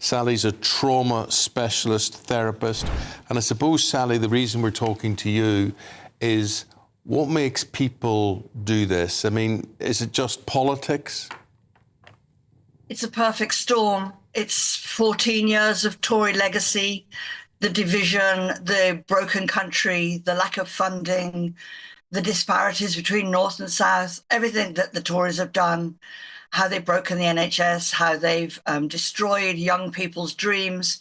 Sally's a trauma specialist therapist. And I suppose, Sally, the reason we're talking to you is what makes people do this? I mean, is it just politics? It's a perfect storm. It's 14 years of Tory legacy, the division, the broken country, the lack of funding, the disparities between North and South, everything that the Tories have done, how they've broken the NHS, how they've destroyed young people's dreams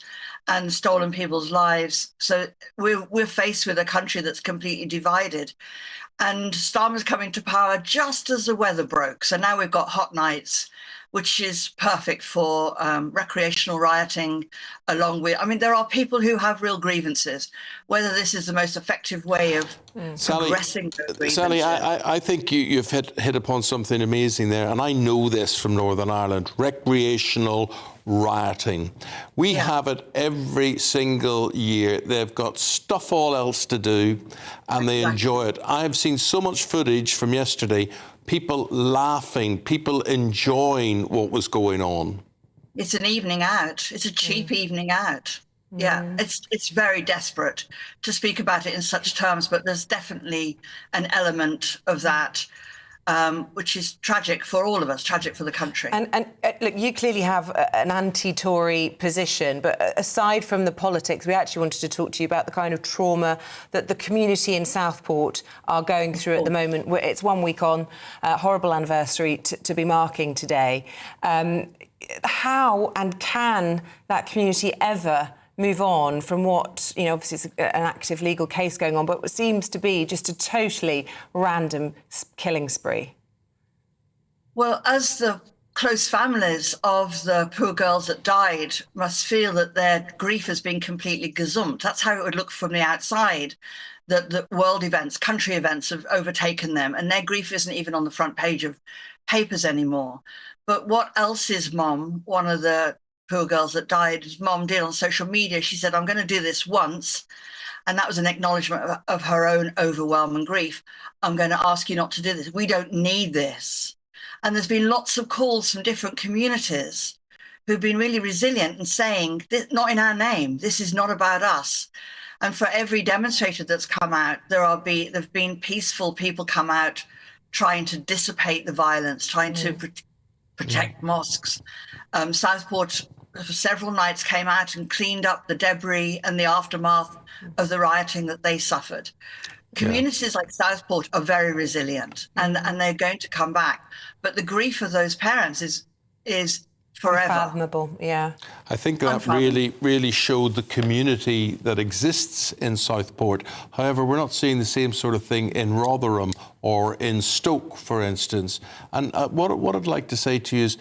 and stolen people's lives. So we're faced with a country that's completely divided. And Starmer's coming to power just as the weather broke. So now we've got hot nights, which is perfect for recreational rioting, along with, I mean, there are people who have real grievances. Whether this is the most effective way of progressing those grievances. Sally, I think you've hit upon something amazing there, and I know this from Northern Ireland, recreational rioting. We have it every single year. They've got stuff all else to do, and they enjoy it. I have seen so much footage from yesterday, people laughing, people enjoying what was going on. It's an evening out. It's a cheap evening out. Yeah, it's very desperate to speak about it in such terms, but there's definitely an element of that, which is tragic for all of us, tragic for the country. And look, you clearly have an anti-Tory position, but aside from the politics, we actually wanted to talk to you about the kind of trauma that the community in Southport are going through at the moment. It's 1 week on, horrible anniversary to be marking today. How and can that community ever move on from what, you know, obviously it's an active legal case going on, but what seems to be just a totally random killing spree? Well, as the close families of the poor girls that died must feel that their grief has been completely gazumped. That's how it would look from the outside, that the world events, country events have overtaken them, and their grief isn't even on the front page of papers anymore. But what else's mom, one of the poor girls that died, his mom did on social media, she said, I'm going to do this once. And that was an acknowledgement of her own overwhelming grief. I'm going to ask you not to do this. We don't need this. And there's been lots of calls from different communities who've been really resilient and saying, not in our name, this is not about us. And for every demonstrator that's come out, there've been peaceful people come out trying to dissipate the violence, trying to protect mosques. Southport, for several nights, came out and cleaned up the debris and the aftermath of the rioting that they suffered. Communities like Southport are very resilient, and they're going to come back. But the grief of those parents is forever. Unfathomable, yeah. I think that really showed the community that exists in Southport. However, we're not seeing the same sort of thing in Rotherham or in Stoke, for instance. And what I'd like to say to you is,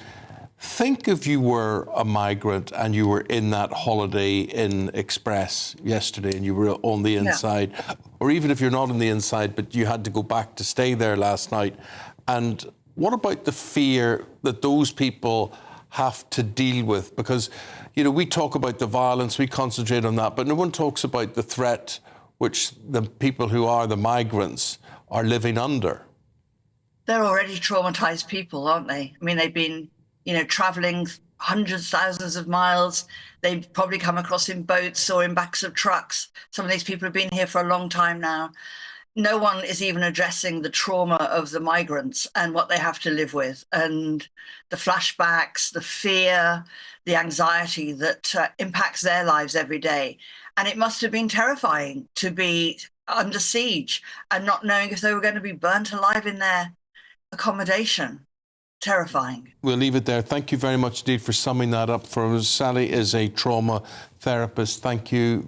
think if you were a migrant and you were in that Holiday Inn Express yesterday and you were on the inside, or even if you're not on the inside, but you had to go back to stay there last night. And what about the fear that those people have to deal with? Because, you know, we talk about the violence, we concentrate on that, but no one talks about the threat which the people who are the migrants are living under. They're already traumatized people, aren't they? I mean, they've been, you know, traveling hundreds, thousands of miles. They've probably come across in boats or in backs of trucks. Some of these people have been here for a long time now. No one is even addressing the trauma of the migrants and what they have to live with, and the flashbacks, the fear, the anxiety that impacts their lives every day. And it must have been terrifying to be under siege and not knowing if they were going to be burnt alive in their accommodation. Terrifying. We'll leave it there. Thank you very much indeed for summing that up for us. Sally is a trauma therapist. Thank you.